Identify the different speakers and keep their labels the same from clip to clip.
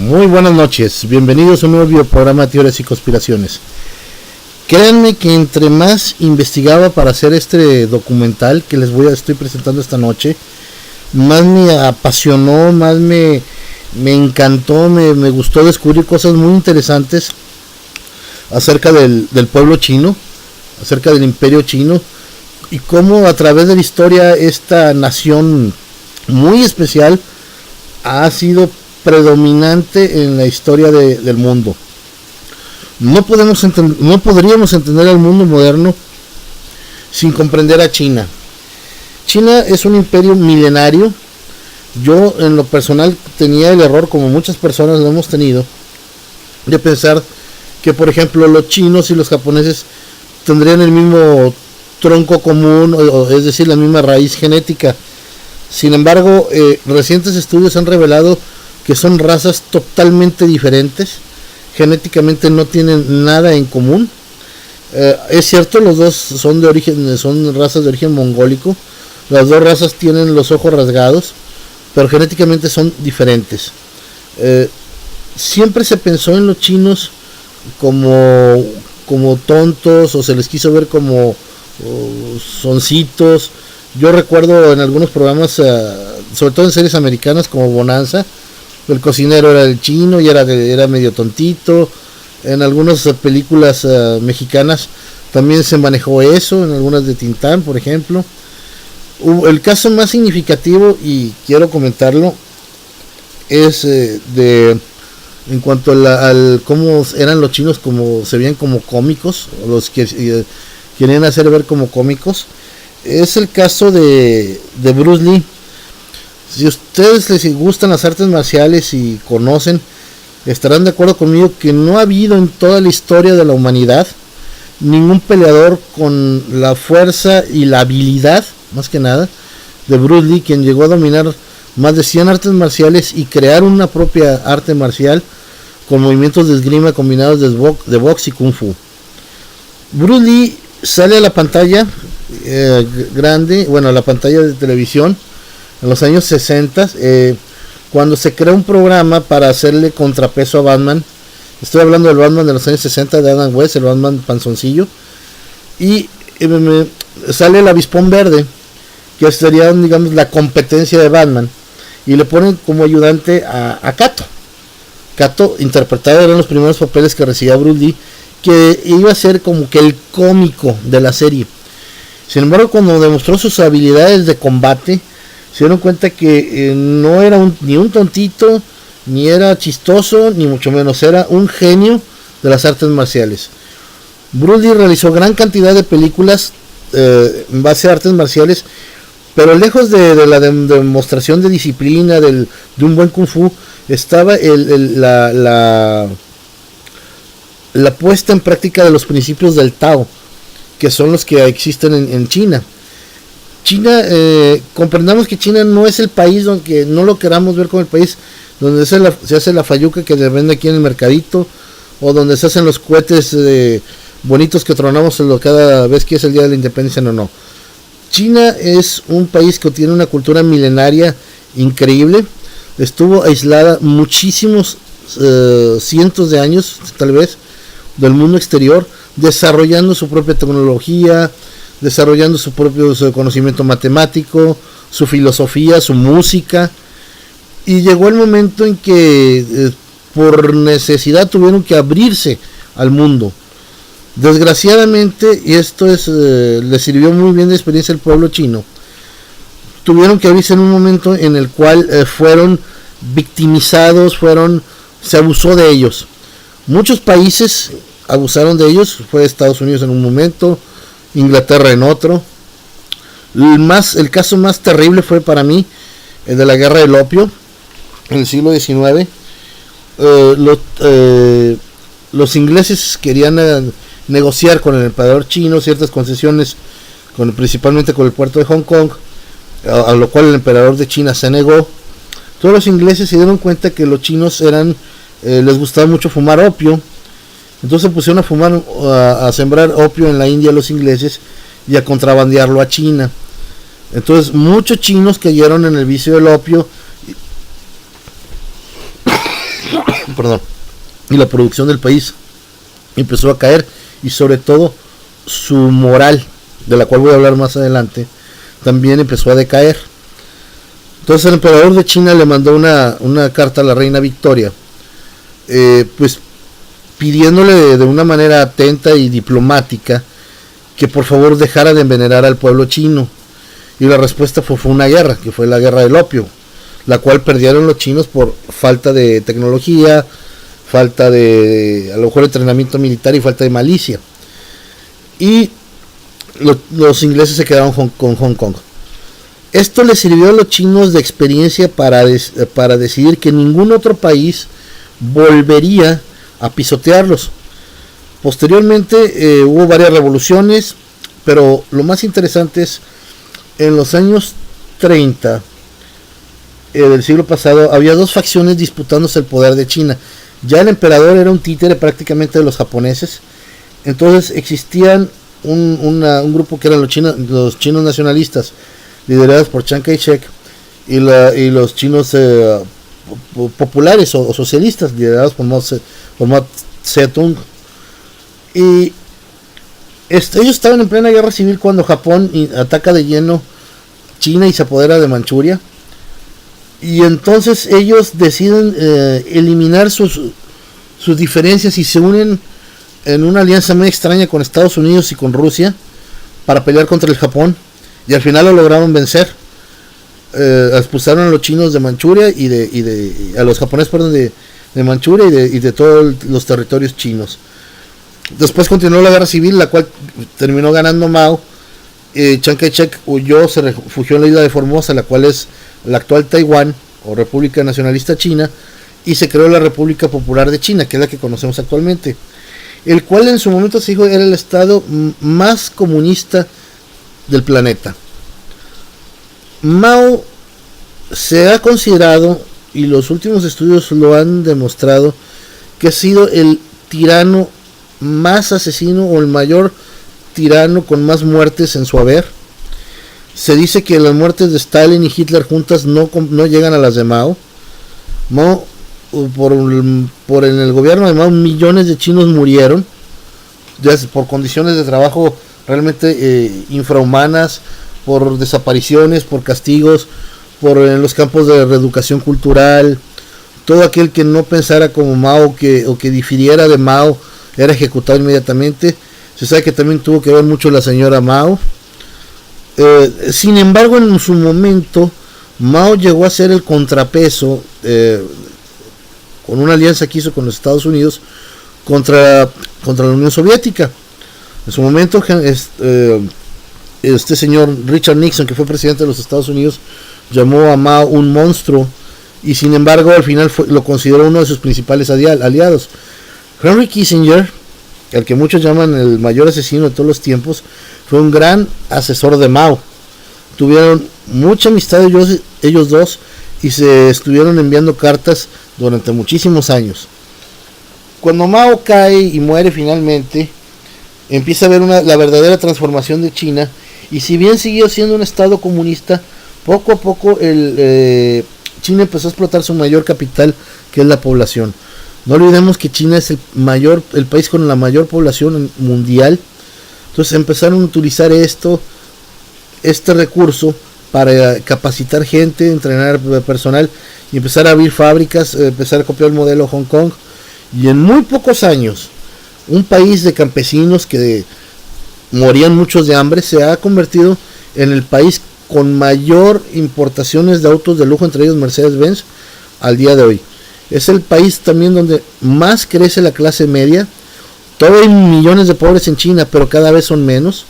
Speaker 1: Muy buenas noches, bienvenidos a un nuevo videoprograma de Teorías y Conspiraciones. Créanme que entre más investigaba para hacer este documental que estoy presentando esta noche, más me apasionó, más me encantó, me gustó descubrir cosas muy interesantes acerca del pueblo chino, acerca del imperio chino, y cómo a través de la historia esta nación muy especial ha sido predominante en la historia del mundo. No podríamos entender el mundo moderno sin comprender a China. China es un imperio milenario. Yo en lo personal tenía el error, como muchas personas lo hemos tenido, de pensar que por ejemplo los chinos y los japoneses tendrían el mismo tronco común, es decir, la misma raíz genética. Sin embargo, recientes estudios han revelado que son razas totalmente diferentes, genéticamente no tienen nada en común. Es cierto, los dos son razas de origen mongólico, las dos razas tienen los ojos rasgados, pero genéticamente son diferentes. Siempre se pensó en los chinos como tontos, o se les quiso ver como soncitos. Yo recuerdo en algunos programas, sobre todo en series americanas como Bonanza, el cocinero era el chino y era medio tontito. En algunas películas mexicanas también se manejó eso, en algunas de Tintán, por ejemplo. El caso más significativo, y quiero comentarlo, es en cuanto al cómo eran los chinos, como se veían como cómicos, o los que querían hacer ver como cómicos. Es el caso de Bruce Lee. Si ustedes les gustan las artes marciales y conocen, estarán de acuerdo conmigo que no ha habido en toda la historia de la humanidad ningún peleador con la fuerza y la habilidad, más que nada, de Bruce Lee, quien llegó a dominar más de 100 artes marciales y crear una propia arte marcial con movimientos de esgrima combinados de box y kung fu. Bruce Lee sale a la pantalla grande, a la pantalla de televisión en los años 60, cuando se crea un programa para hacerle contrapeso a Batman. Estoy hablando del Batman de los años 60 de Adam West, el Batman panzoncillo, y sale el Avispón Verde, que sería, digamos, la competencia de Batman, y le ponen como ayudante a Kato. Kato interpretado, eran los primeros papeles que recibía Bruce Lee, que iba a ser como que el cómico de la serie. Sin embargo, cuando demostró sus habilidades de combate, se dieron cuenta que no era ni un tontito, ni era chistoso, ni mucho menos, era un genio de las artes marciales. Bruce Lee realizó gran cantidad de películas en base a artes marciales, pero lejos de la demostración de disciplina, de un buen kung fu, estaba la puesta en práctica de los principios del Tao, que son los que existen en China. Comprendamos que China no es el país, donde no lo queramos ver como el país donde se hace la fayuca que se vende aquí en el mercadito, o donde se hacen los cohetes bonitos que tronamos cada vez que es el día de la independencia. No. China es un país que tiene una cultura milenaria increíble. Estuvo aislada muchísimos cientos de años, tal vez, del mundo exterior, desarrollando su propia tecnología, desarrollando su propio conocimiento matemático, su filosofía, su música. Y llegó el momento en que por necesidad tuvieron que abrirse al mundo. Desgraciadamente, y esto le sirvió muy bien de experiencia al pueblo chino, tuvieron que abrirse en un momento en el cual fueron victimizados, se abusó de ellos. Muchos países abusaron de ellos, fue Estados Unidos en un momento, Inglaterra en otro. El caso más terrible fue para mí el de la guerra del opio en el siglo XIX. Los ingleses querían negociar con el emperador chino ciertas concesiones, principalmente con el puerto de Hong Kong, a lo cual el emperador de China se negó. Todos los ingleses se dieron cuenta que los chinos les gustaba mucho fumar opio. Entonces pusieron a sembrar opio en la India los ingleses y a contrabandearlo a China. Entonces muchos chinos cayeron en el vicio del opio perdón, y la producción del país empezó a caer, y sobre todo su moral, de la cual voy a hablar más adelante, también empezó a decaer. Entonces el emperador de China le mandó una carta a la reina Victoria, pues pidiéndole de una manera atenta y diplomática que por favor dejara de envenenar al pueblo chino. Y la respuesta fue una guerra, que fue la guerra del opio, la cual perdieron los chinos por falta de tecnología, falta de a lo mejor entrenamiento militar y falta de malicia. Y los ingleses se quedaron con Hong Kong. Esto les sirvió a los chinos de experiencia para decidir que ningún otro país volvería a pisotearlos. Posteriormente hubo varias revoluciones, pero lo más interesante es en los años 30 del siglo pasado había dos facciones disputándose el poder de China. Ya el emperador era un títere prácticamente de los japoneses, entonces existían un grupo que eran los chinos nacionalistas, liderados por Chiang Kai-shek, y los chinos populares o socialistas, liderados por Mao Zedong. Y ellos estaban en plena guerra civil cuando Japón ataca de lleno China y se apodera de Manchuria. Y entonces ellos deciden eliminar sus diferencias y se unen en una alianza muy extraña con Estados Unidos y con Rusia para pelear contra el Japón. Y al final lo lograron vencer. Expulsaron a los chinos de Manchuria a los japoneses, perdón, de Manchuria y de todos los territorios chinos. Después continuó la guerra civil, la cual terminó ganando Mao. Chiang Kai-shek huyó, se refugió en la isla de Formosa, la cual es la actual Taiwán o República Nacionalista China, y se creó la República Popular de China, que es la que conocemos actualmente, el cual en su momento se dijo era el estado más comunista del planeta. Mao se ha considerado, y los últimos estudios lo han demostrado, que ha sido el tirano más asesino o el mayor tirano con más muertes en su haber. Se dice que las muertes de Stalin y Hitler juntas no llegan a las de Mao. Por en el gobierno de Mao millones de chinos murieron por condiciones de trabajo realmente infrahumanas, por desapariciones, por castigos, en los campos de reeducación cultural. Todo aquel que no pensara como Mao o que difiriera de Mao era ejecutado inmediatamente. Se sabe que también tuvo que ver mucho la señora Mao. Sin embargo, en su momento Mao llegó a ser el contrapeso con una alianza que hizo con los Estados Unidos contra la Unión Soviética. En su momento este señor Richard Nixon, que fue presidente de los Estados Unidos, llamó a Mao un monstruo, y sin embargo al final lo consideró uno de sus principales aliados. Henry Kissinger, al que muchos llaman el mayor asesino de todos los tiempos, fue un gran asesor de Mao. Tuvieron mucha amistad ellos dos y se estuvieron enviando cartas durante muchísimos años. Cuando Mao cae y muere finalmente, empieza a haber la verdadera transformación de China, y si bien siguió siendo un estado comunista, poco a poco China empezó a explotar su mayor capital, que es la población. No olvidemos que China es el país con la mayor población mundial. Entonces empezaron a utilizar este recurso para capacitar gente, entrenar personal y empezar a abrir fábricas, empezar a copiar el modelo Hong Kong. Y en muy pocos años, un país de campesinos que morían muchos de hambre se ha convertido en el país con mayor importaciones de autos de lujo, entre ellos Mercedes-Benz, al día de hoy. Es el país también donde más crece la clase media. Todavía hay millones de pobres en China, pero cada vez son menos.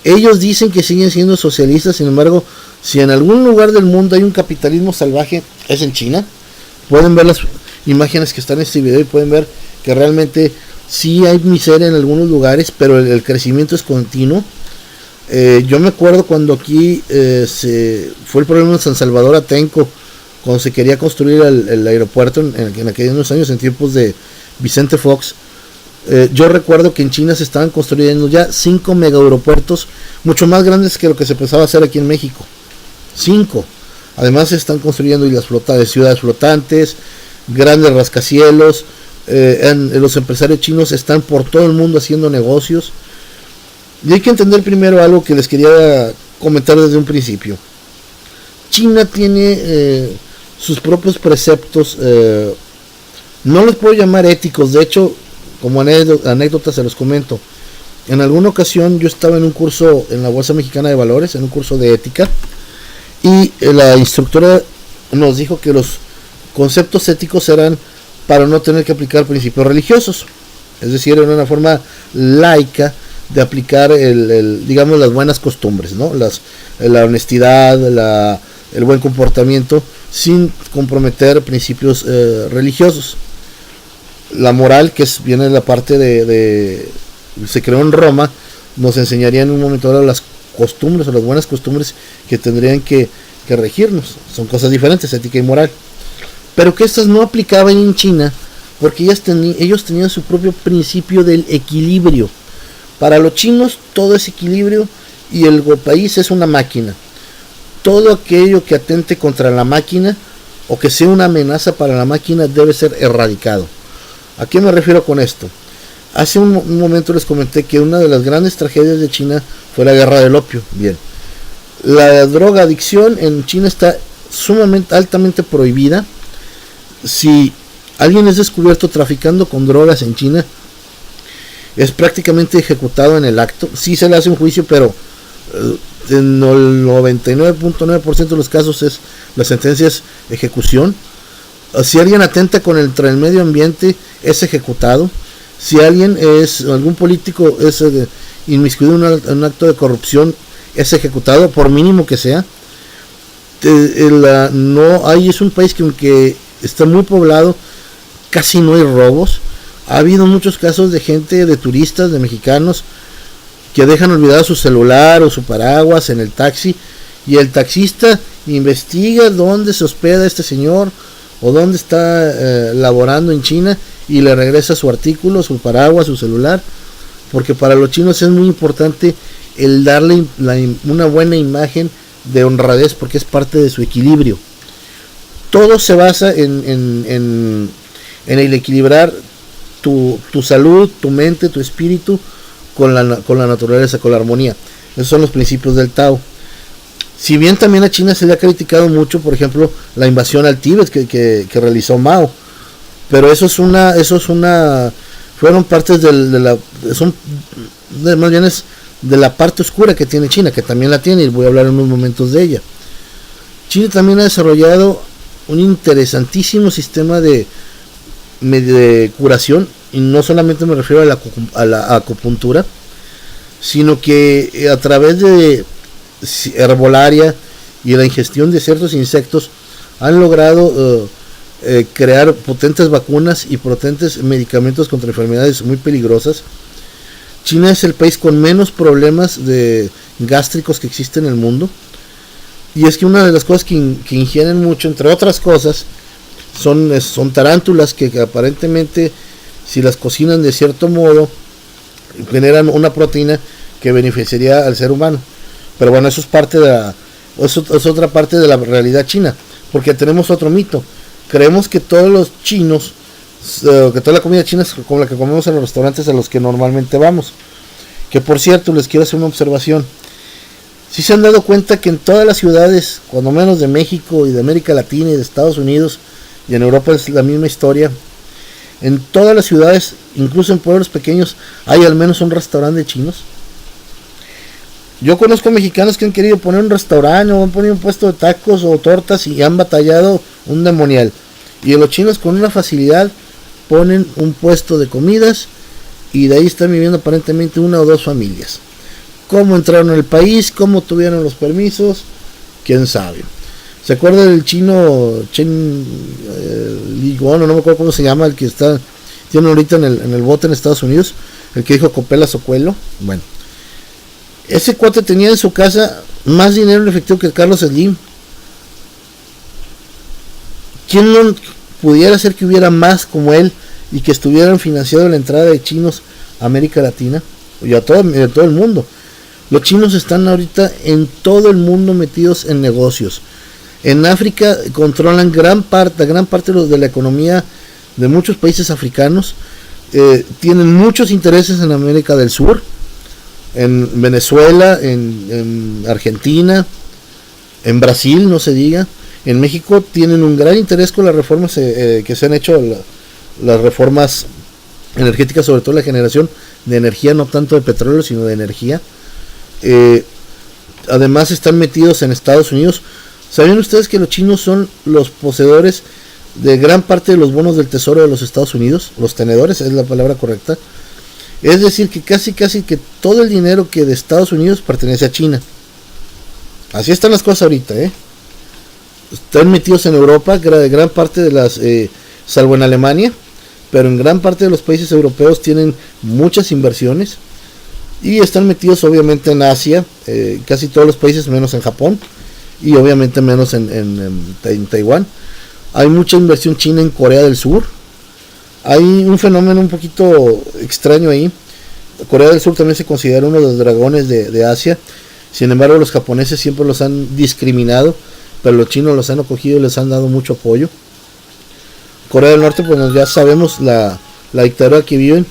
Speaker 1: Ellos dicen que siguen siendo socialistas, sin embargo, si en algún lugar del mundo hay un capitalismo salvaje, es en China. Pueden ver las imágenes que están en este video y pueden ver que realmente sí hay miseria en algunos lugares, pero el crecimiento es continuo. Yo me acuerdo cuando aquí fue el problema en San Salvador Atenco, cuando se quería construir el aeropuerto en aquellos años, en tiempos de Vicente Fox. Yo recuerdo que en China se estaban construyendo ya 5 mega aeropuertos, mucho más grandes que lo que se pensaba hacer aquí en México. 5. Además se están construyendo ciudades flotantes, grandes rascacielos. Los empresarios chinos están por todo el mundo haciendo negocios. Y hay que entender primero algo que les quería comentar desde un principio. China tiene sus propios preceptos, no los puedo llamar éticos, de hecho, como anécdota se los comento. En alguna ocasión yo estaba en un curso en la Bolsa Mexicana de Valores, en un curso de ética, y la instructora nos dijo que los conceptos éticos eran para no tener que aplicar principios religiosos, es decir, era una forma laica de aplicar digamos las buenas costumbres, ¿no? La honestidad, el buen comportamiento, sin comprometer principios religiosos. La moral, que viene de la parte se creó en Roma, nos enseñaría en un momento dado las costumbres o las buenas costumbres que tendrían que regirnos. Son cosas diferentes, ética y moral, pero que estas no aplicaban en China, porque ellos tenían su propio principio del equilibrio. Para los chinos todo es equilibrio y el país es una máquina. Todo aquello que atente contra la máquina o que sea una amenaza para la máquina debe ser erradicado. ¿A qué me refiero con esto? Hace un momento les comenté que una de las grandes tragedias de China fue la guerra del opio. Bien, la drogadicción en China está altamente prohibida. Si alguien es descubierto traficando con drogas en China, es prácticamente ejecutado en el acto. Sí se le hace un juicio, pero en el 99.9% de los casos la sentencia es ejecución. Si alguien atenta contra el medio ambiente, es ejecutado. Si algún político es inmiscuido en un acto de corrupción, es ejecutado, por mínimo que sea. Es un país que, aunque está muy poblado, casi no hay robos. Ha habido muchos casos de gente, de turistas, de mexicanos, que dejan olvidado su celular o su paraguas en el taxi, y el taxista investiga dónde se hospeda este señor o dónde está laborando en China, y le regresa su artículo, su paraguas, su celular, porque para los chinos es muy importante el darle una buena imagen de honradez, porque es parte de su equilibrio. Todo se basa en el equilibrar tu salud, tu mente, tu espíritu con la naturaleza, con la armonía. Esos son los principios del Tao. Si bien también a China se le ha criticado mucho, por ejemplo, la invasión al Tíbet que realizó Mao, pero fueron partes más bien es de la parte oscura que tiene China, que también la tiene, y voy a hablar en unos momentos de ella. China también ha desarrollado un interesantísimo sistema de curación, y no solamente me refiero a la acupuntura, sino que a través de herbolaria y la ingestión de ciertos insectos han logrado crear potentes vacunas y potentes medicamentos contra enfermedades muy peligrosas. China es el país con menos problemas gástricos que existe en el mundo, y es que una de las cosas que ingieren mucho, entre otras cosas, son tarántulas que aparentemente, si las cocinan de cierto modo, generan una proteína que beneficiaría al ser humano. Pero bueno, eso es otra parte de la realidad china, porque tenemos otro mito. Creemos que todos los chinos, que toda la comida china es como la que comemos en los restaurantes a los que normalmente vamos. Que por cierto, les quiero hacer una observación. Si se han dado cuenta que en todas las ciudades, cuando menos de México y de América Latina y de Estados Unidos, y en Europa es la misma historia, en todas las ciudades, incluso en pueblos pequeños, hay al menos un restaurante de chinos. Yo conozco mexicanos que han querido poner un restaurante o han ponido un puesto de tacos o tortas y han batallado un demonial. Y los chinos con una facilidad ponen un puesto de comidas, y de ahí están viviendo aparentemente una o dos familias. ¿Cómo entraron al país? ¿Cómo tuvieron los permisos? ¿Quién sabe? ¿Se acuerda del chino Chen Liguan, no me acuerdo cómo se llama, el que tiene ahorita en el bote en Estados Unidos, el que dijo Copela Socuelo? Bueno, ese cuate tenía en su casa más dinero en efectivo que Carlos Slim. ¿Quién no pudiera hacer que hubiera más como él y que estuvieran financiando la entrada de chinos a América Latina y a todo el mundo? Los chinos están ahorita en todo el mundo metidos en negocios. En África controlan gran parte de la economía de muchos países africanos. Tienen muchos intereses en América del Sur, en Venezuela, en Argentina, en Brasil, no se diga. En México tienen un gran interés con las reformas que se han hecho, las reformas energéticas, sobre todo la generación de energía, no tanto de petróleo, sino de energía. Además están metidos en Estados Unidos. ¿Sabían ustedes que los chinos son los poseedores de gran parte de los bonos del tesoro de los Estados Unidos? Los tenedores es la palabra correcta. Es decir, que casi que todo el dinero que de Estados Unidos pertenece a China. Así están las cosas ahorita, Están metidos en Europa, gran parte de las, salvo en Alemania, pero en gran parte de los países europeos tienen muchas inversiones. Y están metidos obviamente en Asia, casi todos los países menos en Japón, y obviamente menos en Taiwán. Hay mucha inversión china en Corea del Sur. Hay un fenómeno un poquito extraño ahí. Corea del Sur también se considera uno de los dragones de Asia. Sin embargo, los japoneses siempre los han discriminado, pero los chinos los han acogido y les han dado mucho apoyo. Corea del Norte, pues ya sabemos la dictadura que viven,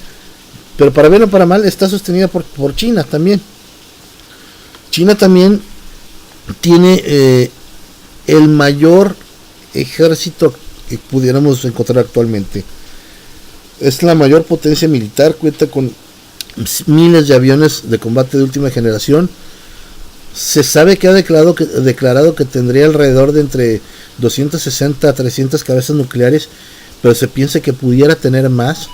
Speaker 1: pero para bien o para mal está sostenida por China también. China también tiene el mayor ejército que pudiéramos encontrar actualmente. Es la mayor potencia militar, cuenta con miles de aviones de combate de última generación. Se sabe que ha declarado que tendría alrededor de entre 260 a 300 cabezas nucleares, pero se piensa que pudiera tener más.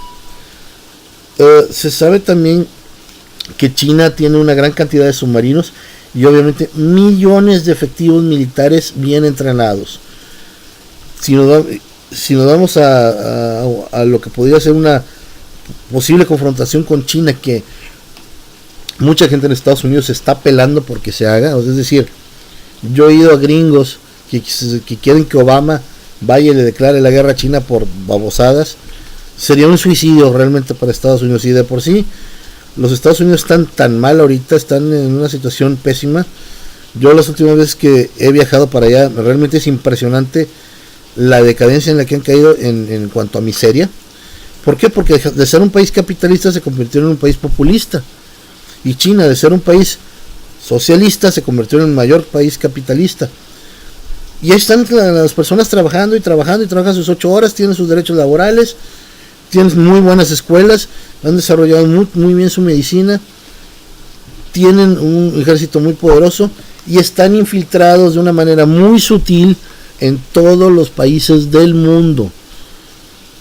Speaker 1: Se sabe también que China tiene una gran cantidad de submarinos y obviamente millones de efectivos militares bien entrenados. Si nos vamos a lo que podría ser una posible confrontación con China, que mucha gente en Estados Unidos se está pelando porque se haga, es decir, yo he oído a gringos que quieren que Obama vaya y le declare la guerra a China por babosadas. Sería un suicidio realmente para Estados Unidos, y de por sí los Estados Unidos están tan mal ahorita, están en una situación pésima. Yo las últimas veces que he viajado para allá, realmente es impresionante la decadencia en la que han caído en cuanto a miseria. ¿Por qué? Porque de ser un país capitalista se convirtió en un país populista, y China, de ser un país socialista, se convirtió en el mayor país capitalista. Y ahí están las personas trabajando sus 8 horas, tienen sus derechos laborales, tienen muy buenas escuelas, han desarrollado muy bien su medicina, tienen un ejército muy poderoso y están infiltrados de una manera muy sutil en todos los países del mundo.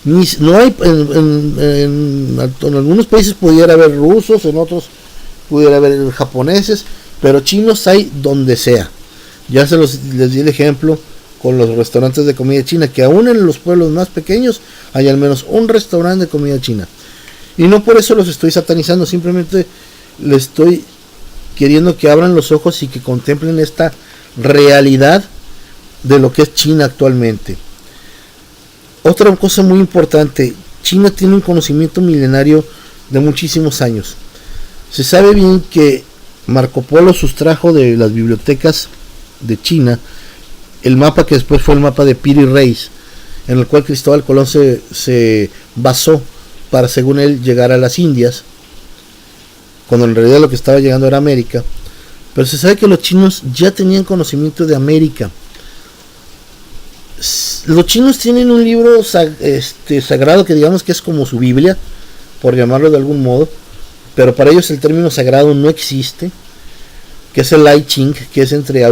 Speaker 1: No hay en algunos países pudiera haber rusos, en otros pudiera haber japoneses, pero chinos hay donde sea. Ya les di el ejemplo con los restaurantes de comida china, que aún en los pueblos más pequeños hay al menos un restaurante de comida china. Y no por eso los estoy satanizando, simplemente les estoy queriendo que abran los ojos y que contemplen esta realidad de lo que es China actualmente. Otra cosa muy importante, China tiene un conocimiento milenario de muchísimos años. Se sabe bien que Marco Polo sustrajo de las bibliotecas de China el mapa que después fue el mapa de Piri Reis, en el cual Cristóbal Colón se basó para, según él, llegar a las Indias, cuando en realidad lo que estaba llegando era América. Pero se sabe que los chinos ya tenían conocimiento de América. Los chinos tienen un libro sagrado que digamos que es como su Biblia, por llamarlo de algún modo, pero para ellos el término sagrado no existe, que es el I Ching, que es entre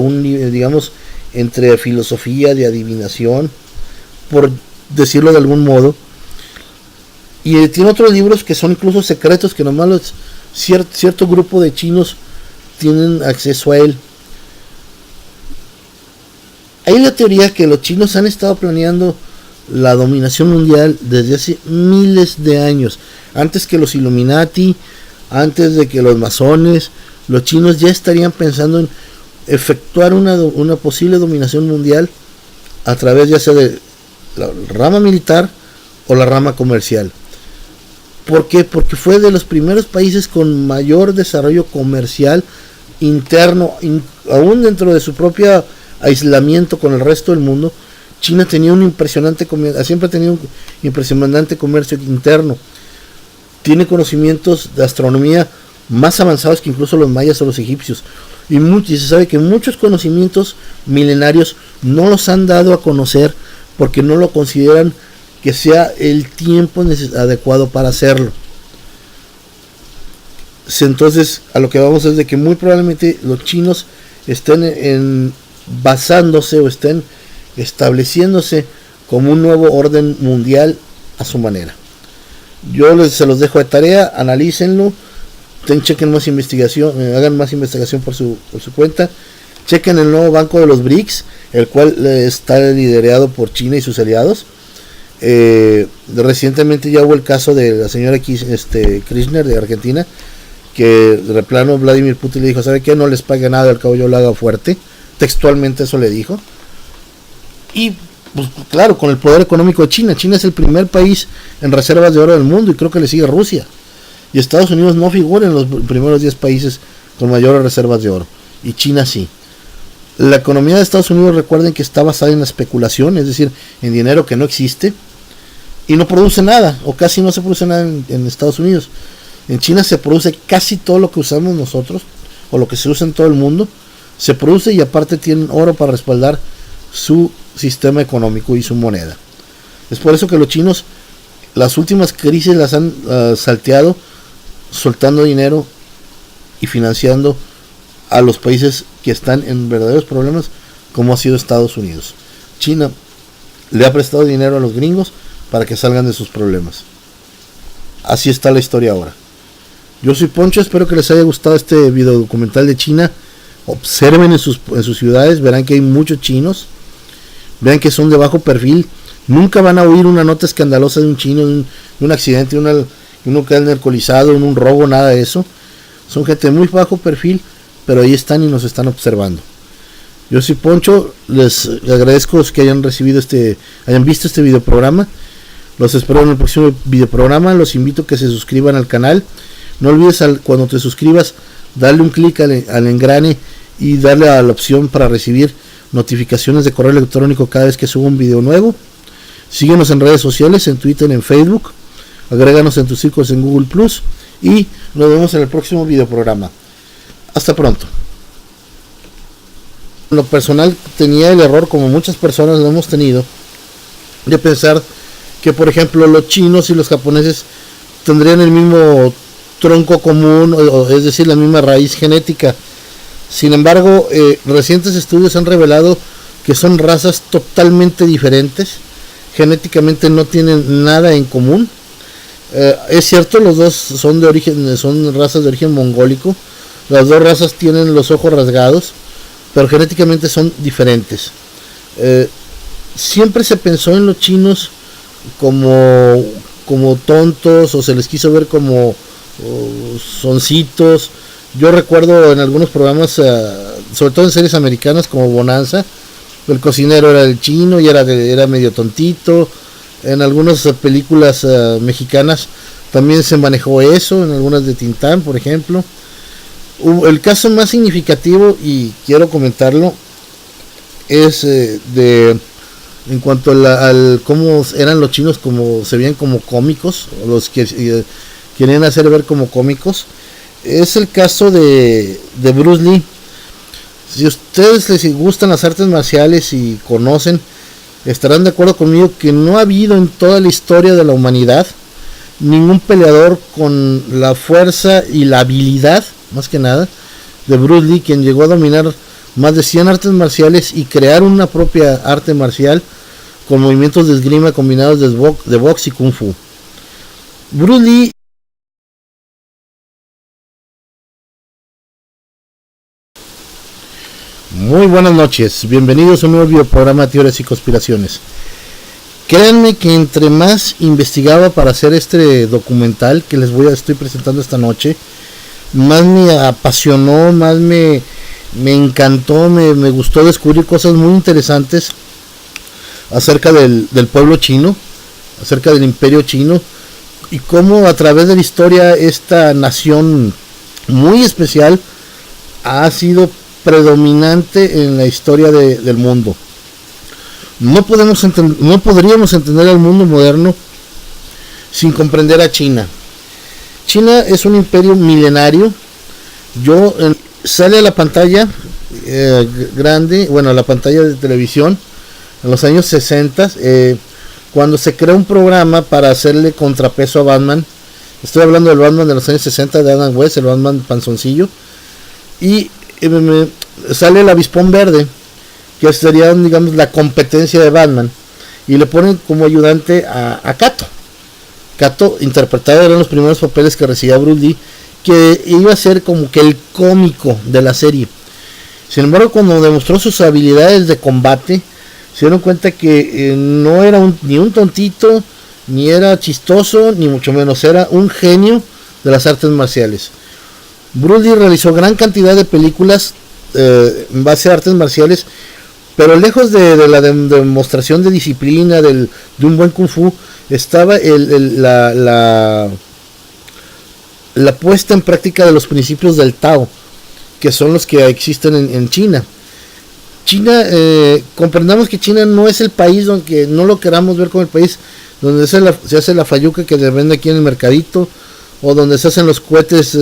Speaker 1: filosofía, de adivinación, por decirlo de algún modo. Y tiene otros libros que son incluso secretos, que nomás cierto grupo de chinos tienen acceso a él. Hay la teoría que los chinos han estado planeando la dominación mundial desde hace miles de años, antes que los Illuminati, antes de que los masones. Los chinos ya estarían pensando en efectuar una posible dominación mundial a través ya sea de la rama militar o la rama comercial. ¿Por qué? Porque fue de los primeros países con mayor desarrollo comercial interno, aún dentro de su propia aislamiento con el resto del mundo, China tenía un impresionante siempre ha tenido un impresionante comercio interno. Tiene conocimientos de astronomía más avanzados que incluso los mayas o los egipcios. Y se sabe que muchos conocimientos milenarios no los han dado a conocer porque no lo consideran que sea el tiempo adecuado para hacerlo. Entonces, a lo que vamos es de que muy probablemente los chinos estén basándose o estén estableciéndose como un nuevo orden mundial a su manera. Yo se los dejo de tarea, analícenlo, chequen más investigación, hagan más investigación por su cuenta, chequen el nuevo banco de los BRICS, el cual está liderado por China y sus aliados. Recientemente ya hubo el caso de la señora Kirchner de Argentina, que de plano Vladimir Putin le dijo, ¿sabe qué? No les pague nada, al cabo yo lo hago fuerte. Textualmente eso le dijo. Y pues claro, con el poder económico de China. China es el primer país en reservas de oro del mundo y creo que le sigue Rusia. Y Estados Unidos no figura en los primeros 10 países con mayores reservas de oro. Y China sí. La economía de Estados Unidos, recuerden que está basada en la especulación, es decir, en dinero que no existe. Y no produce nada, o casi no se produce nada en Estados Unidos. En China se produce casi todo lo que usamos nosotros, o lo que se usa en todo el mundo. Se produce y aparte tienen oro para respaldar su sistema económico y su moneda. Es por eso que los chinos, las últimas crisis las han salteado, soltando dinero y financiando a los países que están en verdaderos problemas, como ha sido Estados Unidos. China le ha prestado dinero a los gringos para que salgan de sus problemas. Así está la historia ahora. Yo soy Poncho, espero que les haya gustado este video documental de China. Observen en sus ciudades, verán que hay muchos chinos. Vean que son de bajo perfil. Nunca van a oír una nota escandalosa de un chino, de un accidente, uno que anda alcoholizado, un robo, nada de eso. Son gente de muy bajo perfil, pero ahí están y nos están observando. Yo soy Poncho, les agradezco que hayan visto este videoprograma. Los espero en el próximo videoprograma. Los invito a que se suscriban al canal. No olvides cuando te suscribas darle un clic al engrane y darle a la opción para recibir notificaciones de correo electrónico cada vez que subo un video nuevo. Síguenos en redes sociales, en Twitter, en Facebook. Agréganos en tus círculos en Google Plus. Y nos vemos en el próximo videoprograma. Hasta pronto. En lo personal tenía el error, como muchas personas lo hemos tenido, de pensar que por ejemplo los chinos y los japoneses tendrían el mismo tronco común, es decir, la misma raíz genética. Sin embargo, recientes estudios han revelado que son razas totalmente diferentes, genéticamente no tienen nada en común. Es cierto, los dos son razas de origen mongólico, las dos razas tienen los ojos rasgados, pero genéticamente son diferentes. Siempre se pensó en los chinos como tontos, o se les quiso ver como soncitos. Yo recuerdo en algunos programas, sobre todo en series americanas como Bonanza, el cocinero era el chino y era medio tontito. En algunas películas mexicanas también se manejó eso, en algunas de Tintán, por ejemplo. El caso más significativo, y quiero comentarlo, es en cuanto al cómo eran los chinos, como se veían como cómicos, o los que querían hacer ver como cómicos. Es el caso de Bruce Lee. Si a ustedes les gustan las artes marciales y conocen, estarán de acuerdo conmigo que no ha habido en toda la historia de la humanidad ningún peleador con la fuerza y la habilidad, más que nada, de Bruce Lee, quien llegó a dominar más de 100 artes marciales y crear una propia arte marcial con movimientos de esgrima combinados de box y kung fu. Bruce Lee Muy buenas noches, bienvenidos a un nuevo videoprograma de Teorías y Conspiraciones. Créanme que entre más investigaba para hacer este documental que estoy presentando esta noche, más me apasionó, más me encantó, me gustó descubrir cosas muy interesantes acerca del pueblo chino, acerca del imperio chino, y cómo a través de la historia esta nación muy especial ha sido predominante en la historia del mundo. No podríamos entender al mundo moderno sin comprender a China. China es un imperio milenario. Sale a la pantalla grande, bueno, a la pantalla de televisión en los años 60, cuando se crea un programa para hacerle contrapeso a Batman. Estoy hablando del Batman de los años 60 de Adam West, el Batman panzoncillo. Y sale el Avispón Verde, que sería, digamos, la competencia de Batman. Y le ponen como ayudante a Kato. Kato, interpretado, eran los primeros papeles que recibía Bruce Lee, que iba a ser como que el cómico de la serie. Sin embargo, cuando demostró sus habilidades de combate, se dieron cuenta que no era ni un tontito, ni era chistoso, ni mucho menos, era un genio de las artes marciales. Bruce Lee realizó gran cantidad de películas en base a artes marciales, pero lejos de la demostración de disciplina, de un buen kung fu, estaba la puesta en práctica de los principios del Tao, que son los que existen en China. Comprendamos que China no es el país, donde no lo queramos ver como el país donde se hace la fayuca que se vende aquí en el mercadito, o donde se hacen los cohetes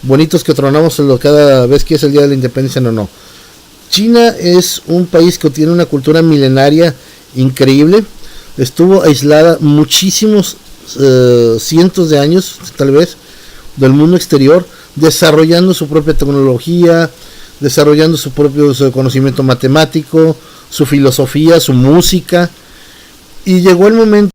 Speaker 1: bonitos que tronamos cada vez que es el día de la independencia. No. China es un país que tiene una cultura milenaria increíble. Estuvo aislada muchísimos cientos de años, tal vez, del mundo exterior, desarrollando su propia tecnología, desarrollando su propio conocimiento matemático, su filosofía, su música. Y llegó el momento